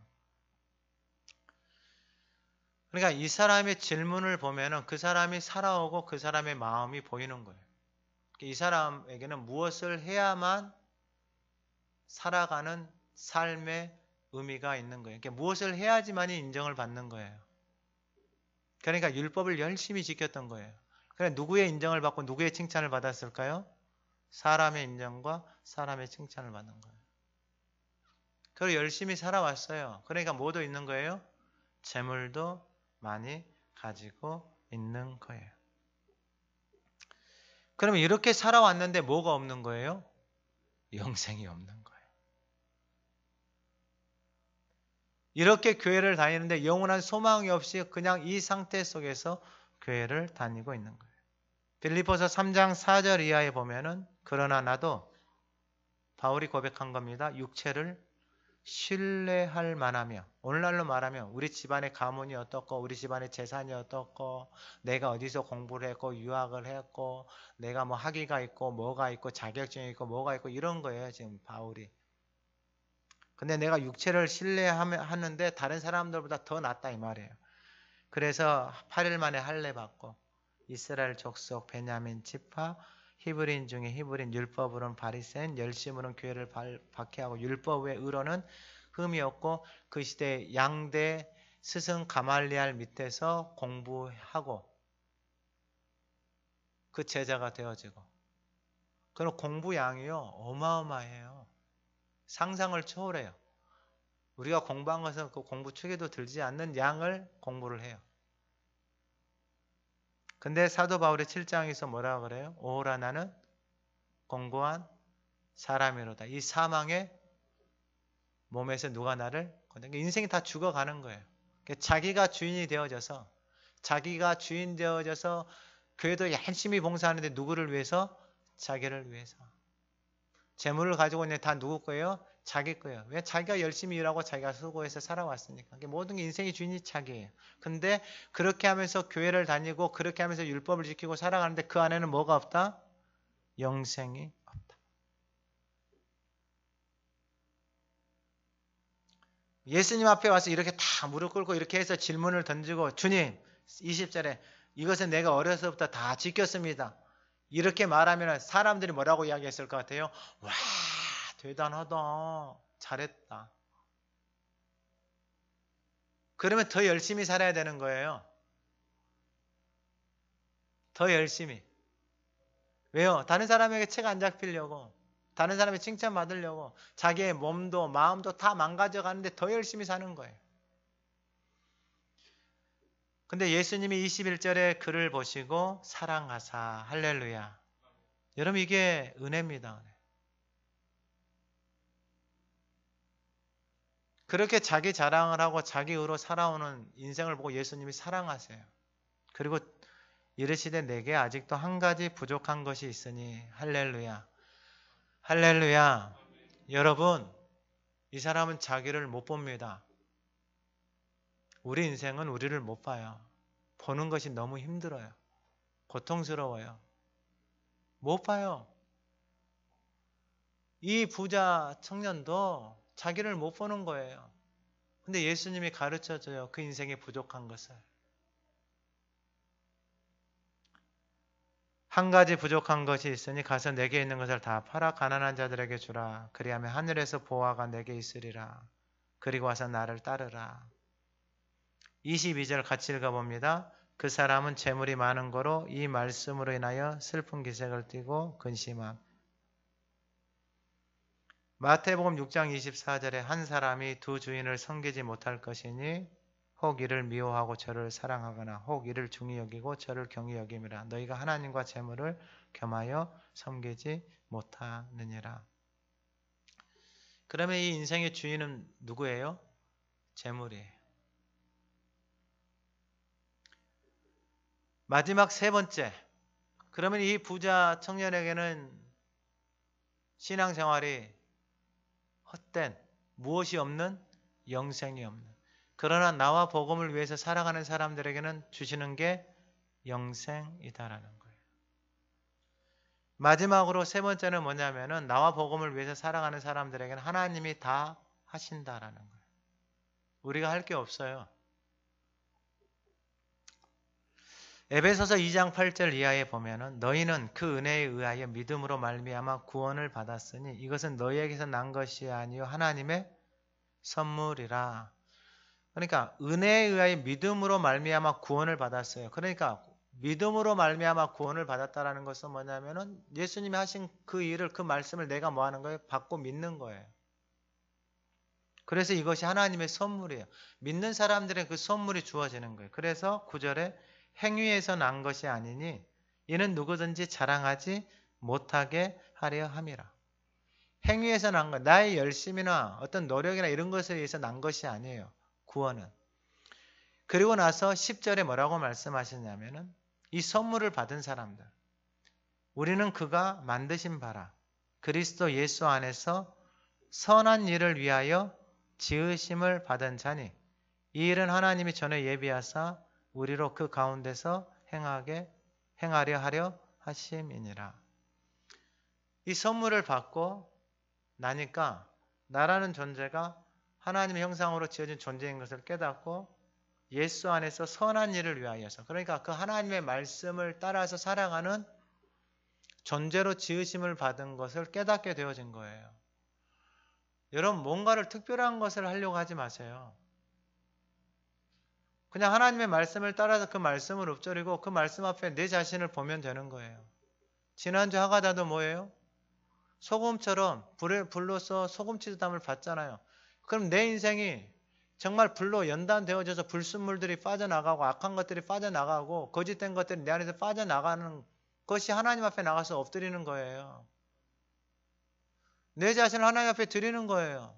그러니까 이 사람의 질문을 보면은 그 사람이 살아오고 그 사람의 마음이 보이는 거예요. 이 사람에게는 무엇을 해야만 살아가는 삶의 의미가 있는 거예요. 그러니까 무엇을 해야지만이 인정을 받는 거예요. 그러니까 율법을 열심히 지켰던 거예요. 그래 누구의 인정을 받고 누구의 칭찬을 받았을까요? 사람의 인정과 사람의 칭찬을 받는 거예요. 그리고 열심히 살아왔어요. 그러니까 뭐도 있는 거예요? 재물도 많이 가지고 있는 거예요. 그러면 이렇게 살아왔는데 뭐가 없는 거예요? 영생이 없는 거예요. 이렇게 교회를 다니는데 영원한 소망이 없이 그냥 이 상태 속에서 교회를 다니고 있는 거예요. 빌립보서 3장 4절 이하에 보면은 그러나 나도 바울이 고백한 겁니다. 육체를 신뢰할 만하며 오늘날로 말하면 우리 집안의 가문이 어떻고 우리 집안의 재산이 어떻고 내가 어디서 공부를 했고 유학을 했고 내가 뭐 학위가 있고 뭐가 있고 자격증이 있고 뭐가 있고 이런 거예요. 지금 바울이. 근데 내가 육체를 신뢰하는데 다른 사람들보다 더 낫다 이 말이에요. 그래서 8일 만에 할례 받고 이스라엘 족속 베냐민 지파 히브리인 중에 히브리인 율법으로는 바리새인 열심으로는 교회를 박해하고 율법 외 의로는 흠이 없고 그 시대 양대 스승 가말리알 밑에서 공부하고 그 제자가 되어지고 그런 공부 양이요 어마어마해요. 상상을 초월해요. 우리가 공부한 것은 그 공부 축에도 들지 않는 양을 공부를 해요. 근데 사도 바울의 7장에서 뭐라고 그래요? 오라 나는 공고한 사람이로다. 이 사망의 몸에서 누가 나를 건져. 인생이 다 죽어가는 거예요. 자기가 주인이 되어져서 자기가 주인 되어져서 교회도 열심히 봉사하는데 누구를 위해서? 자기를 위해서. 재물을 가지고 있는 다 누구 거예요? 자기 거예요. 왜? 자기가 열심히 일하고 자기가 수고해서 살아왔으니까. 모든 게 인생의 주인이 자기예요. 근데 그렇게 하면서 교회를 다니고 그렇게 하면서 율법을 지키고 살아가는데 그 안에는 뭐가 없다? 영생이 없다. 예수님 앞에 와서 이렇게 다 무릎 꿇고 이렇게 해서 질문을 던지고 주님 20절에 이것은 내가 어려서부터 다 지켰습니다. 이렇게 말하면 사람들이 뭐라고 이야기했을 것 같아요? 와 대단하다. 잘했다. 그러면 더 열심히 살아야 되는 거예요. 더 열심히. 왜요? 다른 사람에게 책 안 잡히려고. 다른 사람의 칭찬 받으려고. 자기의 몸도 마음도 다 망가져 가는데 더 열심히 사는 거예요. 근데 예수님이 21절에 글을 보시고 사랑하사 할렐루야. 여러분 이게 은혜입니다. 그렇게 자기 자랑을 하고 자기 의로 살아오는 인생을 보고 예수님이 사랑하세요. 그리고 이르시되 내게 아직도 한 가지 부족한 것이 있으니 할렐루야. 할렐루야. 여러분 이 사람은 자기를 못 봅니다. 우리 인생은 우리를 못 봐요. 보는 것이 너무 힘들어요. 고통스러워요. 못 봐요. 이 부자 청년도 자기를 못 보는 거예요. 근데 예수님이 가르쳐줘요. 그 인생에 부족한 것을. 한 가지 부족한 것이 있으니 가서 내게 있는 것을 다 팔아 가난한 자들에게 주라. 그리하면 하늘에서 보화가 내게 있으리라. 그리고 와서 나를 따르라. 22절 같이 읽어봅니다. 그 사람은 재물이 많은 거로 이 말씀으로 인하여 슬픈 기색을 띠고 근심함. 마태복음 6장 24절에 한 사람이 두 주인을 섬기지 못할 것이니 혹 이를 미워하고 저를 사랑하거나 혹 이를 중히 여기고 저를 경히 여김이라. 너희가 하나님과 재물을 겸하여 섬기지 못하느니라. 그러면 이 인생의 주인은 누구예요? 재물이에요. 마지막 세 번째. 그러면 이 부자 청년에게는 신앙생활이 헛된, 무엇이 없는, 영생이 없는. 그러나 나와 복음을 위해서 살아가는 사람들에게는 주시는 게 영생이다라는 거예요. 마지막으로 세 번째는 뭐냐면은 나와 복음을 위해서 살아가는 사람들에게는 하나님이 다 하신다라는 거예요. 우리가 할 게 없어요. 에베소서 2장 8절 이하에 보면은 너희는 그 은혜에 의하여 믿음으로 말미암아 구원을 받았으니 이것은 너희에게서 난 것이 아니요 하나님의 선물이라. 그러니까 은혜에 의하여 믿음으로 말미암아 구원을 받았어요. 그러니까 믿음으로 말미암아 구원을 받았다라는 것은 뭐냐면은 예수님이 하신 그 일을, 그 말씀을 내가 뭐 하는 거예요? 받고 믿는 거예요. 그래서 이것이 하나님의 선물이에요. 믿는 사람들의 그 선물이 주어지는 거예요. 그래서 9절에 행위에서 난 것이 아니니 이는 누구든지 자랑하지 못하게 하려 함이라. 행위에서 난 것, 나의 열심이나 어떤 노력이나 이런 것에 의해서 난 것이 아니에요. 구원은. 그리고 나서 10절에 뭐라고 말씀하셨냐면은 이 선물을 받은 사람들, 우리는 그가 만드신 바라 그리스도 예수 안에서 선한 일을 위하여 지으심을 받은 자니 이 일은 하나님이 전에 예비하사 우리로 그 가운데서 행하려 하려 하심이니라. 이 선물을 받고 나니까 나라는 존재가 하나님의 형상으로 지어진 존재인 것을 깨닫고 예수 안에서 선한 일을 위하여서, 그러니까 그 하나님의 말씀을 따라서 살아가는 존재로 지으심을 받은 것을 깨닫게 되어진 거예요. 여러분, 뭔가를 특별한 것을 하려고 하지 마세요. 그냥 하나님의 말씀을 따라서 그 말씀을 읊조리고 그 말씀 앞에 내 자신을 보면 되는 거예요. 지난주 하가다도 뭐예요? 소금처럼 불로서 소금치듯함을 받잖아요. 그럼 내 인생이 정말 불로 연단되어져서 불순물들이 빠져나가고 악한 것들이 빠져나가고 거짓된 것들이 내 안에서 빠져나가는 것이 하나님 앞에 나가서 엎드리는 거예요. 내 자신을 하나님 앞에 드리는 거예요.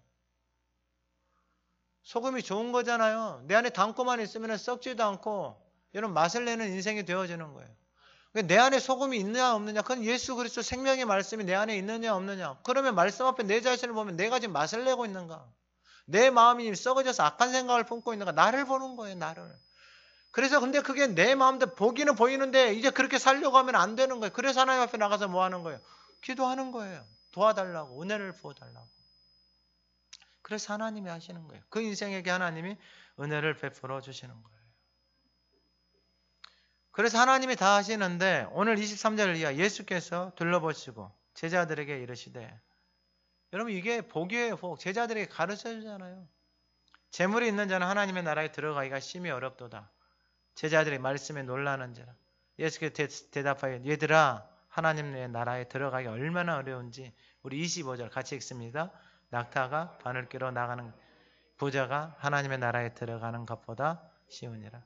소금이 좋은 거잖아요. 내 안에 담고만 있으면 썩지도 않고 이런 맛을 내는 인생이 되어지는 거예요. 내 안에 소금이 있느냐 없느냐, 그건 예수 그리스도 생명의 말씀이 내 안에 있느냐 없느냐. 그러면 말씀 앞에 내 자신을 보면 내가 지금 맛을 내고 있는가, 내 마음이 썩어져서 악한 생각을 품고 있는가, 나를 보는 거예요. 나를. 그래서 근데 그게 내 마음대로 보기는 보이는데 이제 그렇게 살려고 하면 안 되는 거예요. 그래서 하나님 앞에 나가서 뭐 하는 거예요? 기도하는 거예요. 도와달라고, 은혜를 부어달라고. 그래서 하나님이 하시는 거예요. 그 인생에게 하나님이 은혜를 베풀어 주시는 거예요. 그래서 하나님이 다 하시는데 오늘 23절 이하 예수께서 둘러보시고 제자들에게 이르시되, 여러분 이게 복이에요. 복. 제자들에게 가르쳐 주잖아요. 재물이 있는 자는 하나님의 나라에 들어가기가 심히 어렵도다. 제자들이 말씀에 놀라는지라. 예수께서 대답하여 얘들아, 하나님의 나라에 들어가기 얼마나 어려운지. 우리 25절 같이 읽습니다. 낙타가 바늘귀로 나가는 부자가 하나님의 나라에 들어가는 것보다 쉬우니라.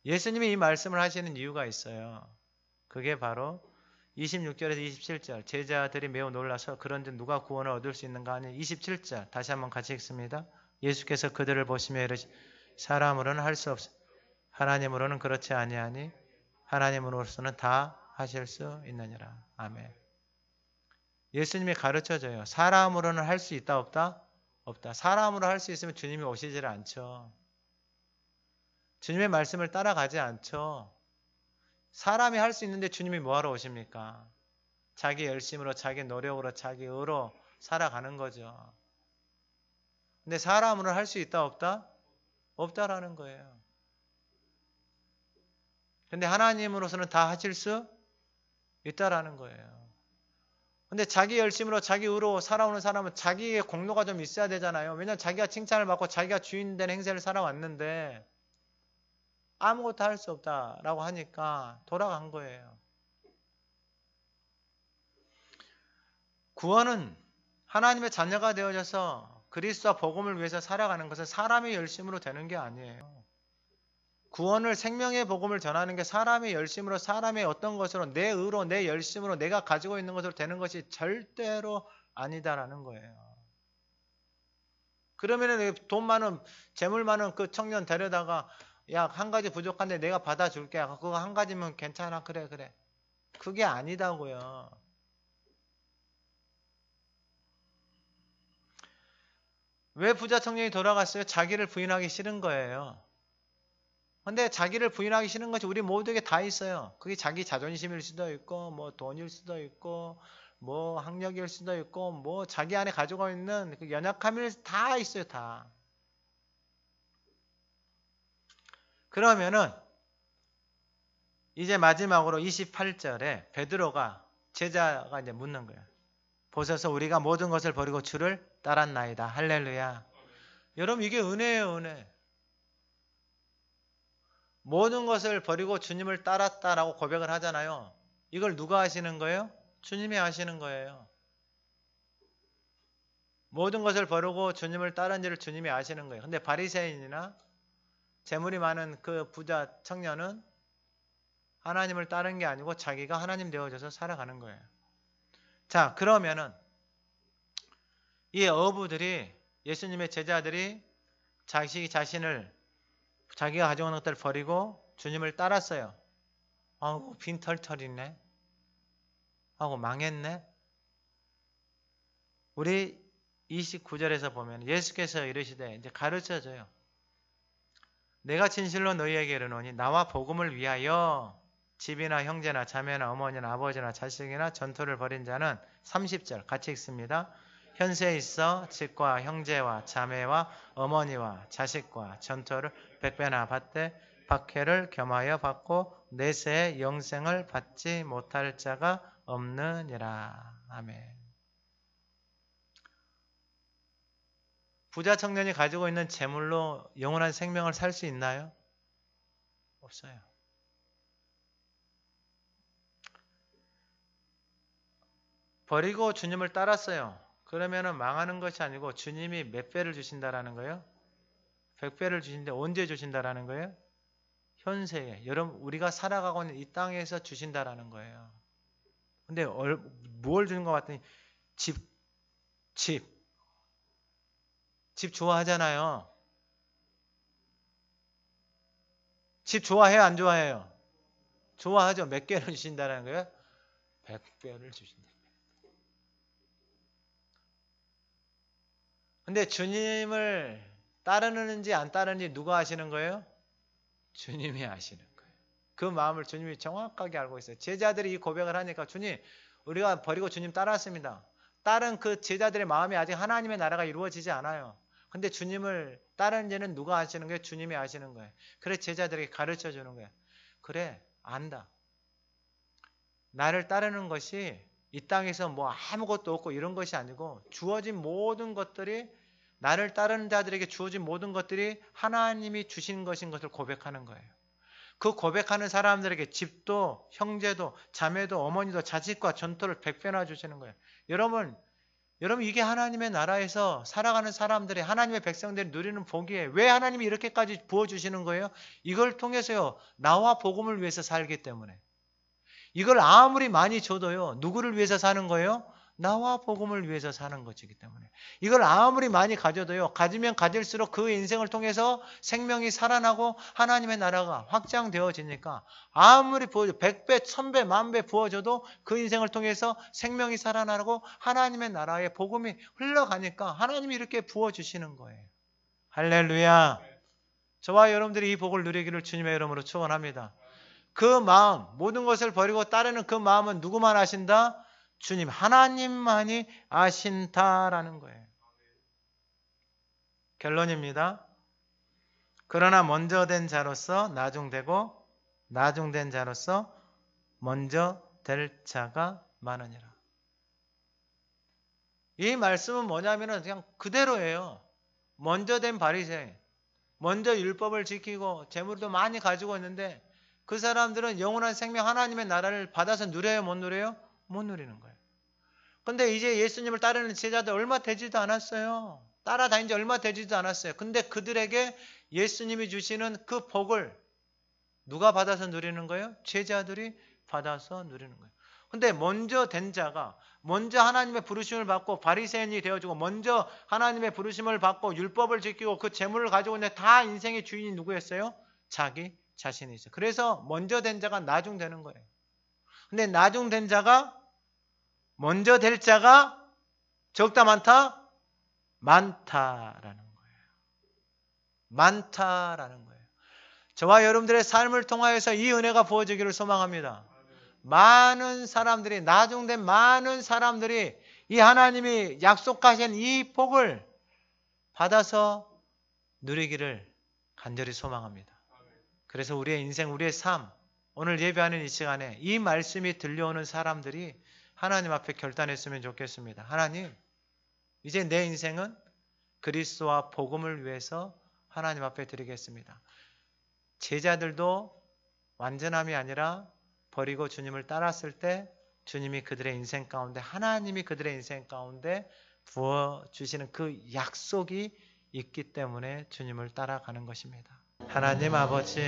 예수님이 이 말씀을 하시는 이유가 있어요. 그게 바로 26절에서 27절, 제자들이 매우 놀라서 그런데 누가 구원을 얻을 수 있는가 하니 27절 다시 한번 같이 읽습니다. 예수께서 그들을 보시며 이르시되 사람으로는 할 수 없어 하나님으로는 그렇지 아니하니 하나님으로서는 다 하실 수 있느니라. 아멘. 예수님이 가르쳐줘요. 사람으로는 할 수 있다 없다? 없다. 사람으로 할 수 있으면 주님이 오시질 않죠. 주님의 말씀을 따라가지 않죠. 사람이 할 수 있는데 주님이 뭐하러 오십니까? 자기 열심으로, 자기 노력으로, 자기 의로 살아가는 거죠. 근데 사람으로 할 수 있다 없다? 없다라는 거예요. 근데 하나님으로서는 다 하실 수 있다라는 거예요. 근데 자기 열심으로 자기 의로 살아오는 사람은 자기의 공로가 좀 있어야 되잖아요. 왜냐하면 자기가 칭찬을 받고 자기가 주인 된 행세를 살아왔는데 아무것도 할 수 없다라고 하니까 돌아간 거예요. 구원은 하나님의 자녀가 되어져서 그리스도와 복음을 위해서 살아가는 것은 사람의 열심으로 되는 게 아니에요. 구원을 생명의 복음을 전하는 게 사람의 열심으로 사람의 어떤 것으로 내 의로 내 열심으로 내가 가지고 있는 것으로 되는 것이 절대로 아니다라는 거예요. 그러면은 돈 많은 재물 많은 그 청년 데려다가 야, 한 가지 부족한데 내가 받아줄게. 그거 한 가지면 괜찮아. 그래. 그게 아니다고요. 왜 부자 청년이 돌아갔어요? 자기를 부인하기 싫은 거예요. 근데 자기를 부인하기 싫은 것이 우리 모두에게 다 있어요. 그게 자기 자존심일 수도 있고, 뭐 돈일 수도 있고, 뭐 학력일 수도 있고, 뭐 자기 안에 가지고 있는 그 연약함일 다 있어요, 다. 그러면은 이제 마지막으로 28절에 베드로가 제자가 이제 묻는 거예요. 보셔서 우리가 모든 것을 버리고 주를 따랐나이다. 할렐루야. 여러분 이게 은혜예요, 은혜. 모든 것을 버리고 주님을 따랐다라고 고백을 하잖아요. 이걸 누가 하시는 거예요? 주님이 하시는 거예요. 모든 것을 버리고 주님을 따른지를 주님이 아시는 거예요. 근데 바리새인이나 재물이 많은 그 부자 청년은 하나님을 따른 게 아니고 자기가 하나님 되어져서 살아가는 거예요. 자, 그러면은 이 어부들이 예수님의 제자들이 자신을 자기가 가져온 것들을 버리고 주님을 따랐어요. 아우 빈털털이네. 하고 망했네. 우리 29절에서 보면 예수께서 이르시되 이제 가르쳐줘요. 내가 진실로 너희에게 이르노니 나와 복음을 위하여 집이나 형제나 자매나 어머니나 아버지나 자식이나 전토를 벌인 자는 30절 같이 읽습니다. 현세에 있어 집과 형제와 자매와 어머니와 자식과 전토를 100배나 받되 박해를 겸하여 받고 내세의 영생을 받지 못할 자가 없느니라. 아멘. 부자 청년이 가지고 있는 재물로 영원한 생명을 살 수 있나요? 없어요. 버리고 주님을 따랐어요. 그러면은 망하는 것이 아니고 주님이 몇 배를 주신다라는 거예요? 100배를 주신데 언제 주신다라는 거예요? 현세에. 여러분 우리가 살아가고 있는 이 땅에서 주신다라는 거예요. 근데 뭘 주는 것 같더니 집 좋아하잖아요. 집 좋아해요? 안 좋아해요? 좋아하죠. 몇 개를 주신다는 거예요? 100배를 주신다. 근데 주님을 따르는지 안 따르는지 누가 아시는 거예요? 주님이 아시는 거예요. 그 마음을 주님이 정확하게 알고 있어요. 제자들이 이 고백을 하니까 주님, 우리가 버리고 주님 따랐습니다. 따른 그 제자들의 마음이 아직 하나님의 나라가 이루어지지 않아요. 근데 주님을 따르는지는 누가 아시는 거예요? 주님이 아시는 거예요. 그래 제자들에게 가르쳐 주는 거예요. 그래 안다. 나를 따르는 것이 이 땅에서 뭐 아무것도 없고 이런 것이 아니고 주어진 모든 것들이 나를 따르는 자들에게 주어진 모든 것들이 하나님이 주신 것인 것을 고백하는 거예요. 그 고백하는 사람들에게 집도 형제도 자매도 어머니도 자식과 전토를 100배나 주시는 거예요. 여러분 이게 하나님의 나라에서 살아가는 사람들이 하나님의 백성들이 누리는 복이에요. 왜 하나님이 이렇게까지 부어주시는 거예요? 이걸 통해서요. 나와 복음을 위해서 살기 때문에. 이걸 아무리 많이 줘도요. 누구를 위해서 사는 거예요? 나와 복음을 위해서 사는 것이기 때문에. 이걸 아무리 많이 가져도요. 가지면 가질수록 그 인생을 통해서 생명이 살아나고 하나님의 나라가 확장되어지니까 아무리 부어줘 100배, 1000배, 10,000배 부어줘도 그 인생을 통해서 생명이 살아나고 하나님의 나라의 복음이 흘러가니까 하나님이 이렇게 부어주시는 거예요. 할렐루야. 저와 여러분들이 이 복을 누리기를 주님의 이름으로 축원합니다. 그 마음, 모든 것을 버리고 따르는 그 마음은 누구만 아신다? 주님, 하나님만이 아신다라는 거예요. 결론입니다. 그러나 먼저 된 자로서 나중되고 나중된 자로서 먼저 될 자가 많으니라. 이 말씀은 뭐냐면은 그냥 그대로예요. 먼저 된 바리새인, 먼저 율법을 지키고 재물도 많이 가지고 있는데 그 사람들은 영원한 생명 하나님의 나라를 받아서 누려요, 못 누려요? 못 누리는 거예요. 근데 이제 예수님을 따르는 제자들 얼마 되지도 않았어요. 따라다닌 지 얼마 되지도 않았어요. 근데 그들에게 예수님이 주시는 그 복을 누가 받아서 누리는 거예요? 제자들이 받아서 누리는 거예요. 근데 먼저 된 자가 먼저 하나님의 부르심을 받고 바리새인이 되어지고 먼저 하나님의 부르심을 받고 율법을 지키고 그 재물을 가지고 있는데 다 인생의 주인이 누구였어요? 자기 자신이죠. 그래서 먼저 된 자가 나중 되는 거예요. 근데 나중 된 자가 먼저 될 자가 적다 많다? 많다라는 거예요. 많다라는 거예요. 저와 여러분들의 삶을 통하여서 이 은혜가 부어지기를 소망합니다. 많은 사람들이, 나중된 많은 사람들이 이 하나님이 약속하신 이 복을 받아서 누리기를 간절히 소망합니다. 그래서 우리의 인생, 우리의 삶, 오늘 예배하는 이 시간에 이 말씀이 들려오는 사람들이 하나님 앞에 결단했으면 좋겠습니다. 하나님, 이제 내 인생은 그리스도와 복음을 위해서 하나님 앞에 드리겠습니다. 제자들도 완전함이 아니라 버리고 주님을 따랐을 때 주님이 그들의 인생 가운데, 하나님이 그들의 인생 가운데 부어주시는 그 약속이 있기 때문에 주님을 따라가는 것입니다. 하나님 아버지,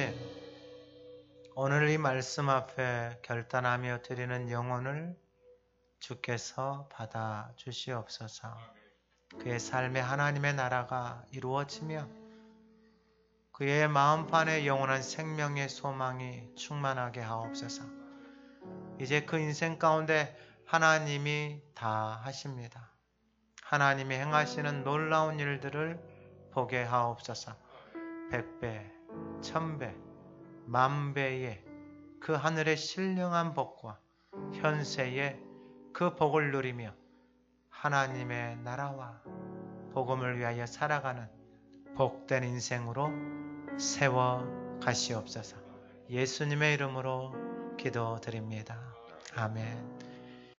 오늘 이 말씀 앞에 결단하며 드리는 영혼을 주께서 받아 주시옵소서. 그의 삶에 하나님의 나라가 이루어지며 그의 마음판에 영원한 생명의 소망이 충만하게 하옵소서. 이제 그 인생 가운데 하나님이 다 하십니다. 하나님이 행하시는 놀라운 일들을 보게 하옵소서. 100배, 1000배, 만배의 그 하늘의 신령한 복과 현세의 그 복을 누리며 하나님의 나라와 복음을 위하여 살아가는 복된 인생으로 세워 가시옵소서. 예수님의 이름으로 기도드립니다. 아멘.